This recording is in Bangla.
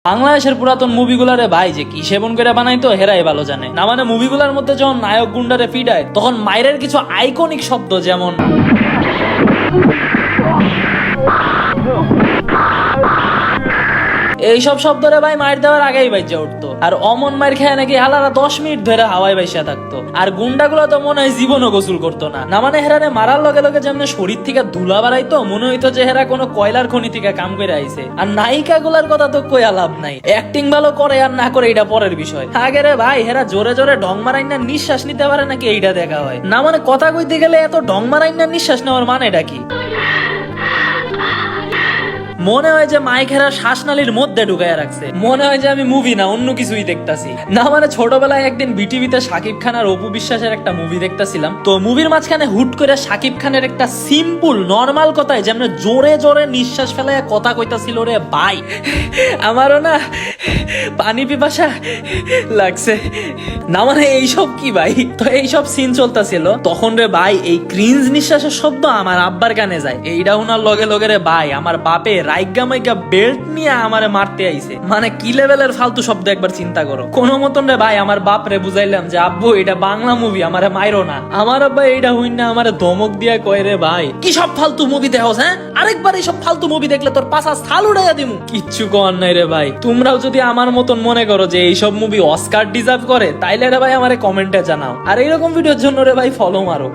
বাংলাদেশের পুরাতন মুভিগুলারে ভাই যে কি সেবন করে বানাইতো হেরাই ভালো জানে না। মানে মুভিগুলার মধ্যে যখন নায়ক গুন্ডারে পিডায় তখন মাইরের কিছু আইকনিক শব্দ যেমন এইসব শব্দরে ভাই মার দেওয়ার আগেই বাইজা উঠতো। আর অমন মার খেয়ে নাকি হালারা 10 মিনিট ধরে হাওয়ায় বাইসা থাকতো। আর গুন্ডাগুলো তো মনে হয় জীবনও গোসল করতো না। না মানে হেরারে মারার লগে লগে যেমন শরীর থেকে ধুলা বাড়াইতো, মনে হইতো যে হেরা কোনো কয়লার খনি থেকে কাম করে আইছে। আর নায়িকা গুলার কথা তো কইয়া লাভ নাই, অ্যাক্টিং ভালো করে আর না করে এটা পরের বিষয়। আগে রে ভাই হেরা জোরে জোরে ঢং মারাই না নিঃশ্বাস নিতে পারে নাকি এইটা দেখা হয় না। মানে কথা কইতে গেলে এত ঢং মারাই না নিঃশ্বাস নেওয়ার মানেটা কি? মনে হয় যে মাইকেরা শ্বাসনালীর মধ্যে ঢুকাইয়া রাখছে। মনে হয় যে আমি মুভি না অন্য কিছুই দেখতাছি। না মানে ছোটবেলায় একদিন বিটিভিতে শাকিব খান আর অপু বিশ্বাসের একটা মুভি দেখতাছিলাম। তো মুভির মাঝখানে হুট করে শাকিব খানের একটা সিম্পল নরমাল কথায় যেমন জোরে জোরে নিঃশ্বাস ফেলাইয়া কথা কইতাছিল রে ভাই, আমারও না পানি পিপাসা লাগছে। না মানে এইসব কি ভাই? তো এইসব সিন চলতেছিল তখন রে ভাই এই ক্রিঞ্জ নিঃশ্বাসের শব্দ আমার আব্বার কানে যায়। এইটা উনার লগে লগে রে ভাই আমার বাপে রাইগা মাইগা বেল্ট নিয়ে আমারে মারতে আইছে। মানে কি লেভেলের ফালতু শব্দ একবার চিন্তা করো। কোন মতন রে ভাই আমার বাপ রে বুঝাইলাম যে আব্বু এটা বাংলা মুভি, আমারে মাইরো না। আমার আব্বা এইটা হইন না আমারে ধমক দিয়া কয় রে ভাই কি সব ফালতু মুভি দেখোস, হ্যাঁ আরেকবার এইসব ফালতু মুভি দেখলে তোর পাশা ছাল উড়াইয়া দিমু। কিচ্ছু কর নাই রে ভাই। তোমরাও যদি আমার মতন মনে করো যে এইসব মুভি অস্কার ডিজার্ভ করে তাইলে রে ভাই আমারে কমেন্টে জানাও। আর এইরকম ভিডিওর জন্য রে ভাই ফলো মারো।